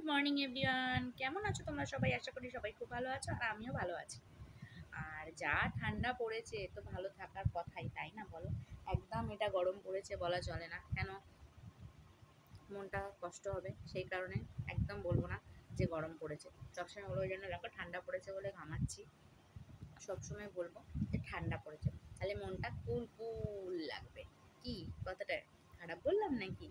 Morning everyone, কেমন আছো তোমরা সবাই? আশা করি সবাই খুব ভালো আছো আর আমিও ভালো আছি। আর যা ঠান্ডা পড়েছে তো ভালো থাকার কথাই, তাই না বলো? একদম এটা গরম পড়েছে বলা চলে না, কেন মনটা কষ্ট হবে সেই কারণে একদম বলবো না যে গরম পড়েছে। সবসময় বলবো ওই জন্য দেখো ঠান্ডা পড়েছে বলে ঘামাচ্ছি। সবসময় বলবো যে ঠান্ডা পড়েছে, তাহলে মনটা কুল কুল লাগবে। কি কথাটা খারাপ বললাম নাকি?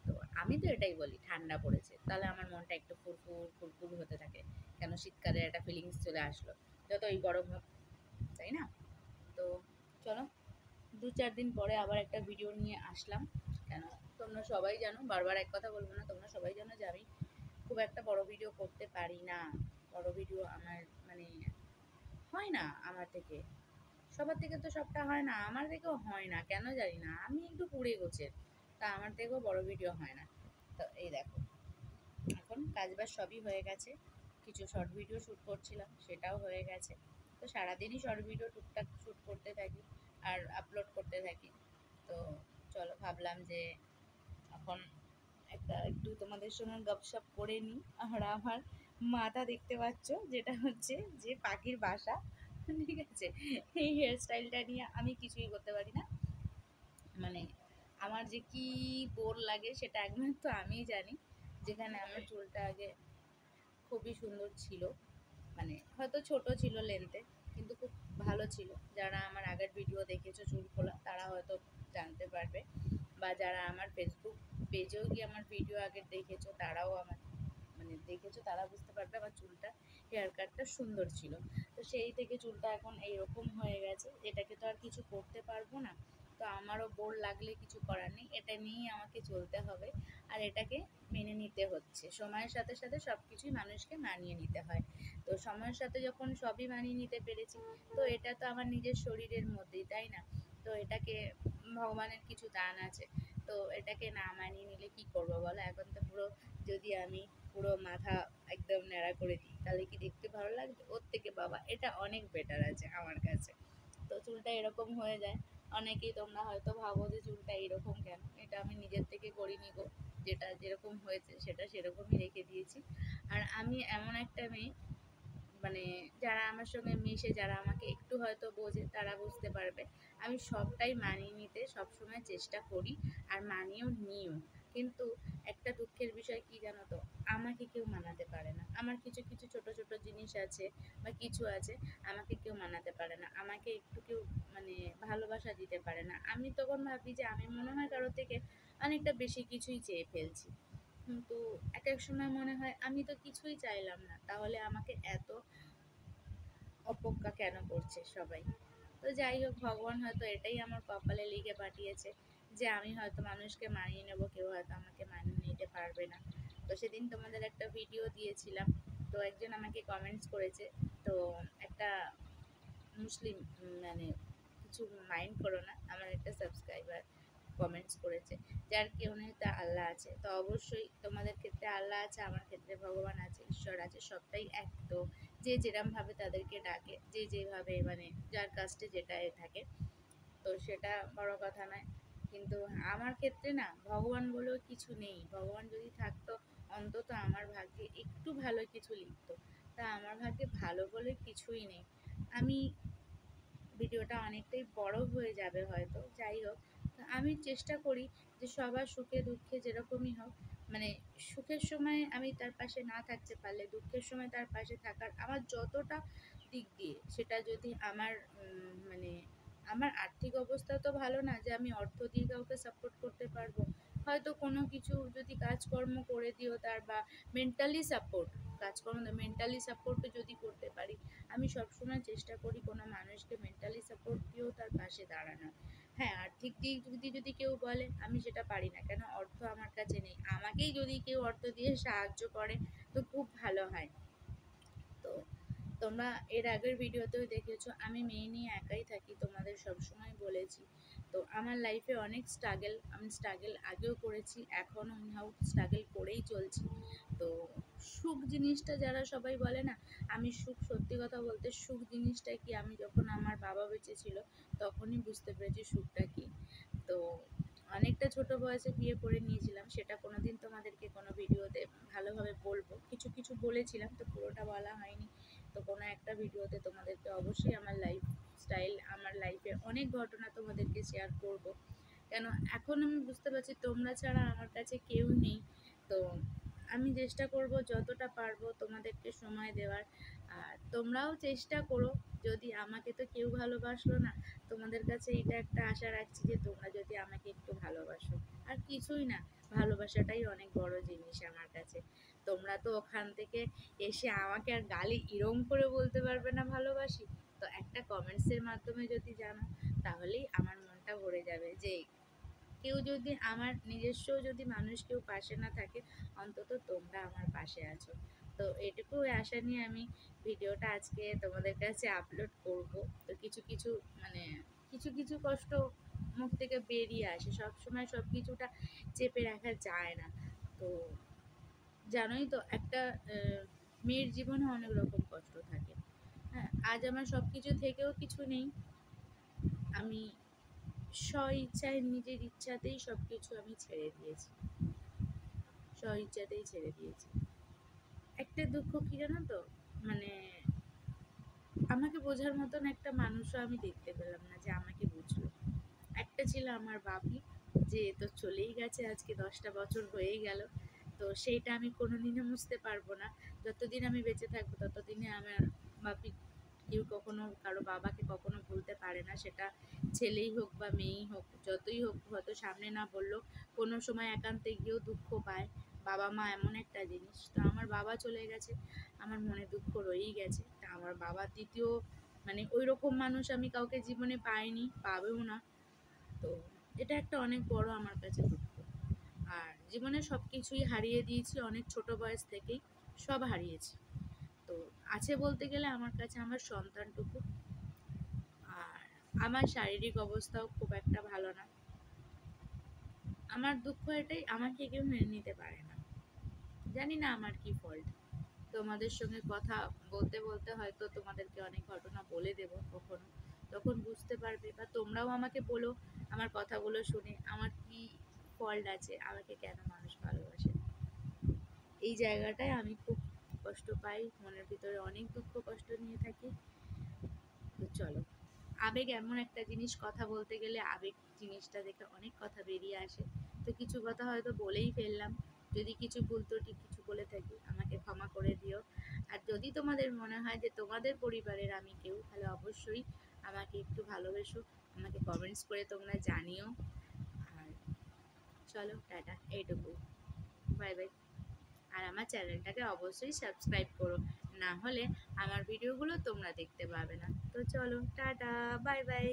তো আমি তো এটাই বলি ঠান্ডা পড়েছে, তাহলে আমার মনটা একটু ফুরফুর ফুরফুর হতে থাকে। কেন শীতকালের একটা ফিলিংস চলে আসলো, যতই গরম হোক, তাই না? তো চলো, 2-4 দিন পরে আবার একটা ভিডিও নিয়ে আসলাম। কেন, তোমরা সবাই জানো, বারবার এক কথা বলবো না, তোমরা সবাই জানো যে আমি খুব একটা বড় ভিডিও করতে পারি না। বড় ভিডিও আমার মানে হয় না আমার থেকে। সবার থেকে তো সবটা হয় না, আমার থেকেও হয় না, কেন জানি না। আমি একটু কুড়ে গোছের, তা আমার থেকেও বড় ভিডিও হয় না। তো এই দেখো, এখন কাজবাজ সবই হয়ে গেছে। কিছু শর্ট ভিডিও শ্যুট করছিলাম, সেটাও হয়ে গেছে। তো সারাদিনই শর্ট ভিডিও টুকটাক শ্যুট করতে থাকি আর আপলোড করতে থাকি। তো চলো, ভাবলাম যে এখন একটু তোমাদের সঙ্গে গপসপ করে নিই। আর আমার মাথা দেখতে পাচ্ছ, যেটা হচ্ছে যে পাখির বাসা, ঠিক আছে? এই হেয়ার স্টাইলটা নিয়ে আমি কিছুই করতে পারি না। মানে আমার যে কি বোর লাগে সেটা একমাত্র আমিই জানি। যেখানে আমার চুলটা আগে খুবই সুন্দর ছিল, মানে হয়তো ছোট ছিল লেন্থে, কিন্তু খুব ভালো ছিল। যারা আমার আগের ভিডিও দেখেছো চুল খোলা, তারা হয়তো জানতে পারবে, বা যারা আমার ফেসবুক পেজেও গিয়ে আমার ভিডিও আগের দেখেছো, তারাও আমার মানে দেখেছো, তারা বুঝতে পারবে আমার চুলটা, হেয়ার কাটটা সুন্দর ছিল। তো সেই থেকে চুলটা এখন এইরকম হয়ে গেছে, এটাকে তো আর কিছু করতে পারবো না। তো আমারও বোর লাগলে কিছু করার নেই, এটা নিয়েই আমাকে চলতে হবে। আর এটাকে মেনে নিতে হচ্ছে, সময়ের সাথে সাথে সব কিছুই মানুষকে মানিয়ে নিতে হয়। তো সময়ের সাথে যখন সবই মানিয়ে নিতে পেরেছি, তো এটা তো আমার নিজের শরীরের মধ্যেই, তাই না? তো এটাকে ভগবানের কিছু দান আছে। তো এটাকে না মানিয়ে নিলে কি করবো বলো? এখন তো পুরো, যদি আমি পুরো মাথা একদম ন্যাড়া করে দিই, তাহলে কি দেখতে ভালো লাগবে? ওর থেকে বাবা এটা অনেক বেটার আছে আমার কাছে। তো চুলটা এরকম হয়ে যায়। অনেকেই তোমরা হয়তো ভাবো যে চুলটা এরকম কেন, এটা আমি নিজের থেকে করিনি গো। যেটা যেরকম হয়েছে সেটা সেরকমই রেখে দিয়েছি। আর আমি এমন একটা মেয়ে, মানে যারা আমার সঙ্গে মিশে, যারা আমাকে একটু হয়তো বোঝে, তারা বুঝতে পারবে আমি সবটাই মানিয়ে নিতে সবসময় চেষ্টা করি, আর মানিয়েও নিও। কিন্তু একটা দুঃখের বিষয় কি জানো তো, আমাকে কেউ মানাতে পারে না। আমার কিছু কিছু ছোট ছোট জিনিস আছে বা কিছু আছে, আমাকে কেউ মানাতে পারে না, আমাকে একটু কেউ মানে ভালোবাসা দিতে পারে না। আমি তখন ভাবি যে আমি মনে হয় কারোর থেকে অনেকটা বেশি কিছুই চেয়ে ফেলছি। কিন্তু এক এক সময় মনে হয় আমি তো কিছুই চাইলাম না, তাহলে আমাকে এত অপেক্ষা কেন করছে সবাই? তো যাই হোক, ভগবান হয়তো এটাই আমার কপালে লিখে পাঠিয়েছে, যে আমি হয়তো মানুষকে মানিয়ে নেবো, কেউ হয়তো আমাকে মানিয়ে নিতে পারবে না। তো সেদিন তোমাদের একটা ভিডিও দিয়েছিলাম, তো একজন আমাকে কমেন্টস করেছে। তো একটা মুসলিম, মানে কিছু মাইন্ড করো না, আমার একটা সাবস্ক্রাইবার কমেন্টস করেছে, যার কেউ নেই তা আল্লাহ আছে। তো অবশ্যই তোমাদের ক্ষেত্রে আল্লাহ আছে, আমার ক্ষেত্রে ভগবান আছে, ঈশ্বর আছে, সবটাই এক। তো যে যেরমভাবে তাদেরকে ডাকে, যে যেভাবে মানে যার কাস্টে যেটা থাকে, তো সেটা বড় কথা নয়। কিন্তু আমার ক্ষেত্রে না ভগবান বলেও কিছু নেই। ভগবান যদি থাকতো, অন্তত আমার ভাগ্যে একটু ভালো কিছু লিখতো। তা আমার ভাগ্যে ভালো বলে কিছুই নেই। আমি, ভিডিওটা অনেকটাই বড় হয়ে যাবে হয়তো, যাই হোক। তো আমি চেষ্টা করি যে সবার সুখে দুঃখে যেরকমই হোক, মানে সুখের সময় আমি তার পাশে না থাকতে পারলে, দুঃখের সময় তার পাশে থাকার আমার যতটা দিক দিয়ে, সেটা যদি আমার মানে আমার আর্থিক অবস্থা তো ভালো না যে আমি অর্থ দিয়ে কাউকে সাপোর্ট করতে পারবো। হয়তো কোনো কিছু যদি কাজকর্ম করে দিও তার, বা মেন্টালি সাপোর্ট, কাজকর্ম মেন্টালি সাপোর্টও যদি করতে পারি। আমি সবসময় চেষ্টা করি কোনো মানুষকে মেন্টালি সাপোর্ট দিয়েও তার পাশে দাঁড়ানোর। হ্যাঁ, আর্থিক দিক যদি কেউ বলে, আমি সেটা পারি না, কেন অর্থ আমার কাছে নেই। আমাকেই যদি কেউ অর্থ দিয়ে সাহায্য করে, তো খুব ভালো হয়। তো তোমরা এর আগের ভিডিওতেও দেখেছো আমি মেয়ে নিয়ে একাই থাকি, তোমাদের সবসময় বলেছি। তো আমার লাইফে অনেক স্ট্রাগেল, আমি স্ট্রাগেল আগেও করেছি, এখনও ইনহাউ স্ট্রাগেল করেই চলছি। তো সুখ জিনিসটা যারা সবাই বলে না, আমি সুখ, সত্যি কথা বলতে সুখ জিনিসটা কি, আমি যখন আমার বাবা বেঁচে ছিল তখনই বুঝতে পেরেছি সুখটা কি। তো অনেকটা ছোট বয়সে বিয়ে করে নিয়েছিলাম, সেটা কোনোদিন তোমাদেরকে কোনো ভিডিওতে ভালোভাবে বলবো বলেছিলাম, তো পুরোটা বলা হয়নি। তো কোনো একটা ভিডিওতে তোমাদেরকে অবশ্যই আমার লাইফ স্টাইল, আমার লাইফে অনেক ঘটনা তোমাদেরকে শেয়ার করব। কেন এখন আমি বুঝতে পারছি তোমরা ছাড়া আমার কাছে কেউ নেই। তো আমি চেষ্টা করব যতটা পারবো তোমাদেরকে সময় দেওয়ার। আর তোমরাও চেষ্টা করো, যদি আমাকে তো কেউ ভালোবাসলো না, তোমাদের কাছে এটা একটা আশা রাখছি যে তোমরা যদি আমাকে একটু ভালোবাসো। আর কিছুই না, ভালোবাসাটাই অনেক বড় জিনিস আমার কাছে। তোমরা তো ওখান থেকে এসে আমাকে আর গালি ইরম করে বলতে পারবে না ভালোবাসি। তো একটা কমেন্টসের মাধ্যমে যদি জানো, তাহলেই আমার মনটা ভরে যাবে যে কেউ যদি আমার নিজস্ব যদি মানুষ কেউ পাশে না থাকে, অন্তত তোমরা আমার পাশে আছো। তো এটুকু আশা নিয়ে আমি ভিডিওটা আজকে তোমাদের কাছে আপলোড করব। তো কিছু কিছু মানে কিছু কিছু কষ্ট মুখ থেকে বেরিয়ে আসে, সব সময় সব কিছুটা চেপে রাখা যায় না। তো জানোই তো একটা মেয়ের জীবনে অনেক রকম কষ্ট থাকে। হ্যাঁ, আজ আমার সব কিছু থেকেও কিছু নেই। আমি স্ব ইচ্ছায় নিজের ইচ্ছাতেই সব কিছু আমি ছেড়ে দিয়েছি, স্ব ইচ্ছাতেই ছেড়ে দিয়েছি। একটা দুঃখ কি জানো তো, মানে আমাকে বোঝার মতন একটা মানুষও আমি দেখতে পেলাম না যে আমাকে বুঝলো। একটা ছিল আমার বাপি, যে তো চলেই গেছে, আজকে 10টা বছর হয়েই গেল। তো সেইটা আমি কোনোদিনও মুছতে পারবো না। যতদিন আমি বেঁচে থাকবো ততদিনে আমার বাপি, কেউ কখনো কারো বাবাকে কখনো ভুলতে পারে না, সেটা ছেলেই হোক বা মেয়েই হোক, যতই হোক, হয়তো সামনে না বললেও কোনো সময় একান্তে গিয়েও দুঃখ পায়। বাবা মা এমন একটা জিনিস। তো আমার বাবা চলে গেছে, আমার মনে দুঃখ রয়েই গেছে। তা আমার বাবার দ্বিতীয় মানে ওই রকম মানুষ আমি কাউকে জীবনে পাইনি, পাবেও না। তো এটা একটা অনেক বড় আমার কাছে দুঃখ। আর জীবনে সব কিছুই হারিয়ে দিয়েছি অনেক ছোট বয়স থেকেই, সব হারিয়েছি। তো আছে বলতে গেলে আমার কাছে আমার সন্তানটুকু। আর আমার শারীরিক অবস্থাও খুব একটা ভালো না। আমার দুঃখ এটাই, আমাকে কেউ মেনে নিতে পারে না। জানি না আমার কি ফল্ট। তোমাদের সঙ্গে কথা বলতে বলতে হয়তো তোমাদেরকে অনেক ঘটনা বলে দেব কখনো, তখন বুঝতে পারবে। বা তোমরাও আমাকে বলো আমার কথাগুলো শুনে আমার কি ফল্ট আছে, আমাকে কেন মানুষ ভালোবাসে না। এই জায়গাটায় আমি খুব কষ্ট পাই, মনের ভিতরে অনেক দুঃখ কষ্ট নিয়ে থাকি। তো চলো, আবেগ এমন একটা জিনিস, কথা বলতে গেলে আবেগ জিনিসটা দেখে অনেক কথা বেরিয়ে আসে। তো কিছু কথা হয়তো বলেই ফেললাম, যদি কিছু ভুল ত্রুটি কিছু বলে থাকি আমাকে ক্ষমা করে দিও। আর যদি তোমাদের মনে হয় যে তোমাদের পরিবারের আমি কেউ, তাহলে অবশ্যই আমাকে একটু ভালোবেসো, আমাকে কমেন্টস করে তোমরা জানিও। আর চলো টাটা, এইটুকু, বাই বাই। আর আমার চ্যানেলটাকে অবশ্যই সাবস্ক্রাইব করো, না হলে আমার ভিডিওগুলো তোমরা দেখতে পাবে না। তো চলো টাটা, বাই বাই।